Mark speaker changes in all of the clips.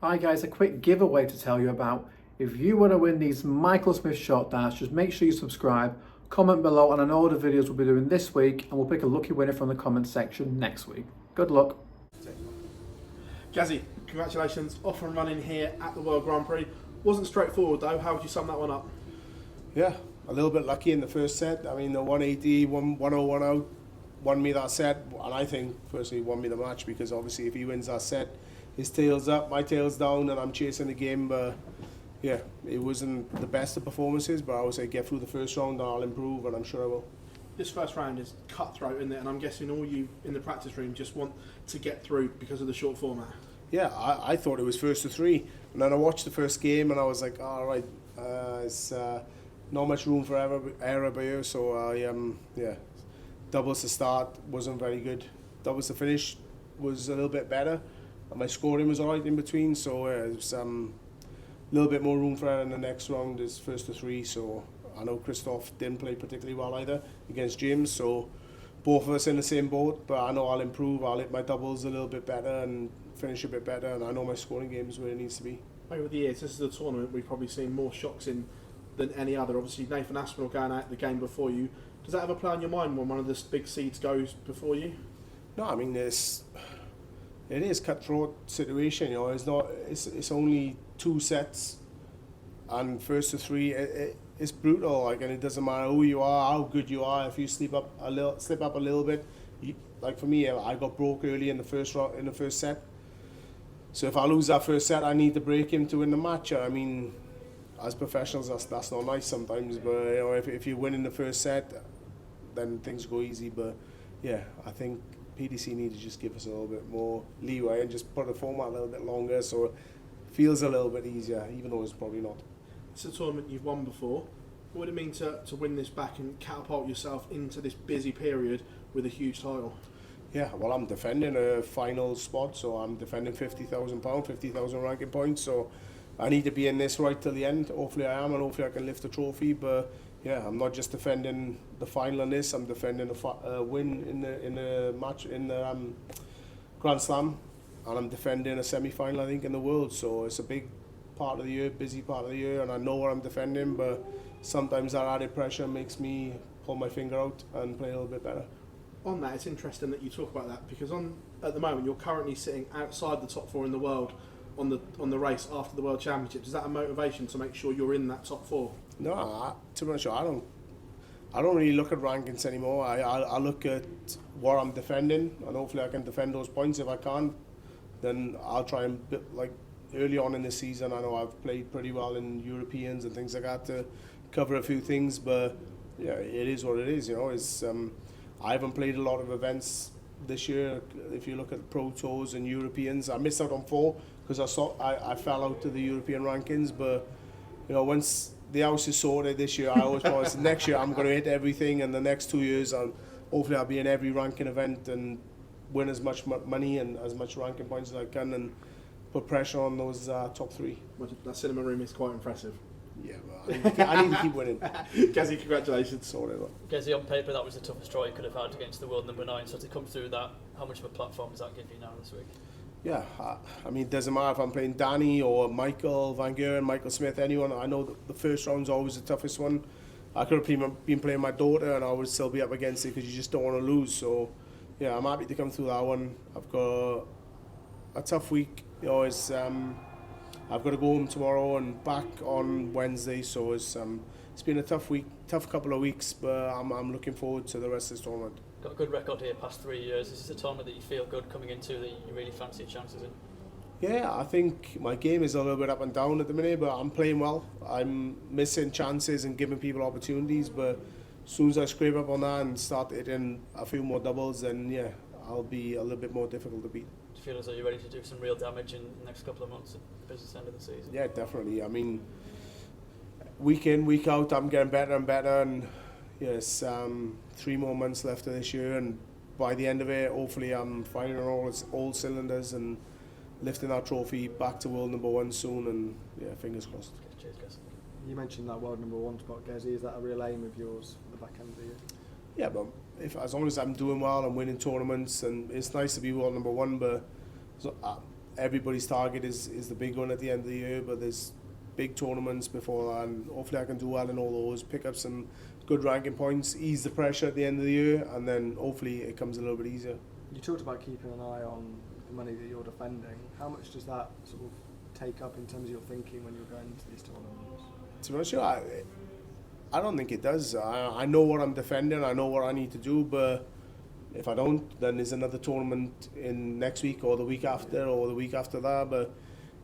Speaker 1: Hi guys, a quick giveaway to tell you about. If you want to win these Michael Smith short darts, just make sure you subscribe, comment below, and I know the videos we'll be doing this week, and we'll pick a lucky winner from the comment section next week. Good luck.
Speaker 2: Gazzy, congratulations, off and running here at the World Grand Prix. Wasn't straightforward though, how would you sum that one up?
Speaker 3: Yeah, a little bit lucky in the first set. I mean, the 180, 1-0 out, won me that set, and I think, personally, won me the match, because obviously if he wins that set, his tail's up, my tail's down, and I'm chasing the game. But yeah, it wasn't the best of performances, but I would say get through the first round and I'll improve, and I'm sure I will.
Speaker 2: This first round is cutthroat, isn't it? And I'm guessing all you in the practice room just want to get through because of the short format.
Speaker 3: Yeah, I thought it was first to three, and then I watched the first game and I was like, all right, it's not much room for error by here, so yeah, doubles to start wasn't very good. Doubles to finish was a little bit better, and my scoring was alright in between, so it was a little bit more room for error in the next round is first to three. So I know Christoph didn't play particularly well either against James, so both of us in the same boat, but I know I'll improve. I'll hit my doubles a little bit better and finish a bit better, and I know my scoring game is where it needs to be.
Speaker 2: Over the years, this is a tournament we've probably seen more shocks in than any other. Obviously, Nathan Aspinall going out the game before you. Does that ever play on your mind when one of the big seeds goes before you?
Speaker 3: No, I mean, it is cutthroat situation. You know, it's only two sets, and first to three, it's brutal. Like, and it doesn't matter who you are, how good you are. If you slip up a little bit, like for me, I got broke early in the first set. So if I lose that first set, I need to break him to win the match. I mean, as professionals, that's not nice sometimes. But you know, if you win in the first set, then things go easy. But yeah, I think PDC need to just give us a little bit more leeway and just put the format a little bit longer, so it feels a little bit easier, even though it's probably not.
Speaker 2: It's a tournament you've won before. What would it mean to win this back and catapult yourself into this busy period with a huge title?
Speaker 3: Yeah, well, I'm defending a final spot, so I'm defending £50,000, 50,000 ranking points, so I need to be in this right till the end. Hopefully I am, and hopefully I can lift the trophy. But yeah, I'm not just defending the final in this, I'm defending a win in the match in the Grand Slam, and I'm defending a semi-final, I think, in the World. So it's a big part of the year, busy part of the year, and I know what I'm defending, but sometimes that added pressure makes me pull my finger out and play a little bit better.
Speaker 2: On that, it's interesting that you talk about that, because at the moment you're currently sitting outside the top four in the world on the race after the World Championships. Is that a motivation to make sure you're in that top four?
Speaker 3: No, to be honest, I don't really look at rankings anymore. I look at what I'm defending, and hopefully I can defend those points. If I can't, then I'll try and, like early on in the season, I know I've played pretty well in Europeans and things like that to cover a few things, but yeah, it is what it is. You know, it's I haven't played a lot of events this year. If you look at Pro Tours and Europeans, I missed out on 4 because I fell out to the European rankings. But you know, once the house is sorted this year, I always promise next year I'm going to hit everything, and the next 2 years hopefully I'll be in every ranking event and win as much money and as much ranking points as I can, and put pressure on those top 3.
Speaker 2: That cinema room is quite impressive.
Speaker 3: Yeah, well, I need to keep winning.
Speaker 2: Gazzy, congratulations.
Speaker 3: Sorted.
Speaker 4: Gazzy, on paper, that was the toughest draw you could have had against the world number 9. So to come through that, how much of a platform does that give you now this week?
Speaker 3: Yeah, I mean, it doesn't matter if I'm playing Danny or Michael Van Gerwen, Michael Smith, anyone. I know the first round's always the toughest one. I could have been playing my daughter and I would still be up against it because you just don't want to lose. So, yeah, I'm happy to come through that one. I've got a tough week. You know, I've got to go home tomorrow and back on Wednesday. So it's been a tough week, tough couple of weeks, but I'm looking forward to the rest of this tournament.
Speaker 4: Got a good record here past 3 years. Is this a tournament that you feel good coming into, that you really fancy your chances in?
Speaker 3: Yeah, I think my game is a little bit up and down at the minute, but I'm playing well. I'm missing chances and giving people opportunities, but as soon as I scrape up on that and start hitting a few more doubles, then yeah, I'll be a little bit more difficult to beat.
Speaker 4: Do you feel as though you're ready to do some real damage in the next couple of months at the business end of the season?
Speaker 3: Yeah, definitely. I mean, week in, week out, I'm getting better and better, and yes, 3 more months left of this year, and by the end of it, hopefully I'm firing on all cylinders and lifting that trophy back to world number 1 soon, and yeah, fingers crossed.
Speaker 4: Cheers, guys.
Speaker 5: You mentioned that world number 1 spot, Gazzy. Is that a real aim of yours for the back end of the year?
Speaker 3: Yeah, but as long as I'm doing well and winning tournaments, and it's nice to be world number 1, but so, everybody's target is the big one at the end of the year, but there's big tournaments before that, and hopefully I can do well in all those, pick up some good ranking points, ease the pressure at the end of the year, and then hopefully it comes a little bit easier.
Speaker 5: You talked about keeping an eye on the money that you're defending. How much does that sort of take up in terms of your thinking when you're going into these tournaments?
Speaker 3: To be honest with you, I don't think it does. I know what I'm defending, I know what I need to do, but if I don't, then there's another tournament in next week or the week after or the week after that. But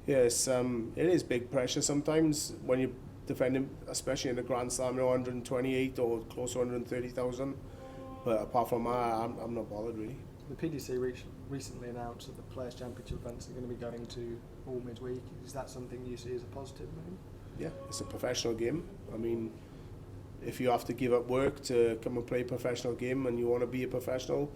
Speaker 3: yes, it is big pressure sometimes when you're defending, especially in the Grand Slam, 128 or close to 130,000. But apart from that, I'm not bothered really.
Speaker 5: The PDC recently announced that the Players' Championship events are going to be going to all midweek. Is that something you see as a positive move?
Speaker 3: Yeah, it's a professional game. I mean, if you have to give up work to come and play a professional game and you want to be a professional,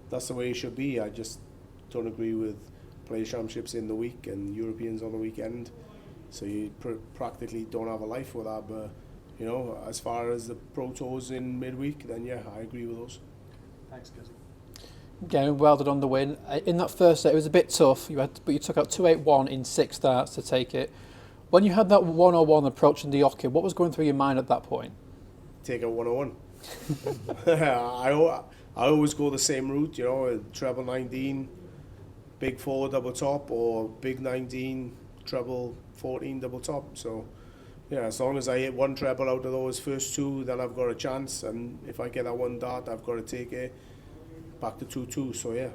Speaker 3: that's the way it should be. I just don't agree with Players' Championships in the week and Europeans on the weekend. So you practically don't have a life with that. But, you know, as far as the Pro Tours in midweek, then yeah, I agree with those.
Speaker 5: Thanks, Guzzy.
Speaker 1: Again, well done on the win. In that first set, it was a bit tough, but you took out 2-8-1 in 6 starts to take it. When you had that 1-0-1 approaching the Oki, what was going through your mind at that point?
Speaker 3: Take a 101. I always go the same route, you know, treble 19, big 4 double top, or big 19, treble 14 double top. So, yeah, as long as I hit one treble out of those first 2, then I've got a chance. And if I get that one dart, I've got to take it back to 2-2. So, yeah,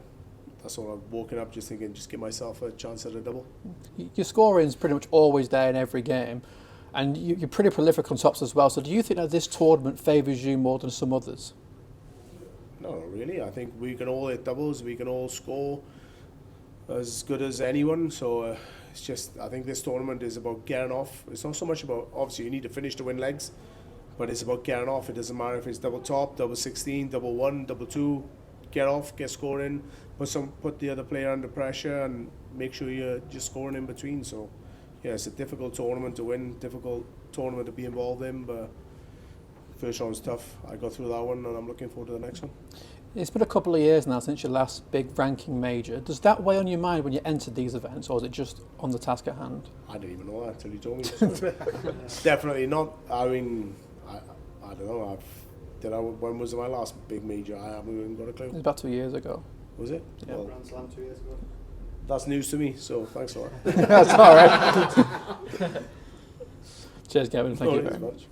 Speaker 3: that's all. I've woken up just thinking, just give myself a chance at a double.
Speaker 1: Your scoring's pretty much always there in every game. And you're pretty prolific on tops as well. So do you think that this tournament favours you more than some others?
Speaker 3: No, not really. I think we can all hit doubles. We can all score as good as anyone. So it's just, I think this tournament is about getting off. It's not so much about, obviously you need to finish to win legs, but it's about getting off. It doesn't matter if it's double top, double 16, double 1, double 2. Get off, get scoring, put the other player under pressure and make sure you're just scoring in between. So yeah, it's a difficult tournament to win, difficult tournament to be involved in, but first round was tough. I got through that one and I'm looking forward to the next one.
Speaker 1: It's been a couple of years now since your last big ranking major. Does that weigh on your mind when you entered these events, or is it just on the task at hand?
Speaker 3: I didn't even know that until you told me. So definitely not. I mean, I don't know. When was my last big major? I haven't even got a clue.
Speaker 1: It was about 2 years ago.
Speaker 3: Was it?
Speaker 1: Yeah.
Speaker 3: Well,
Speaker 5: Grand Slam 2 years ago.
Speaker 3: that's news to me, so thanks a lot.
Speaker 1: That's all right. Cheers, Gavin. Thank you very much.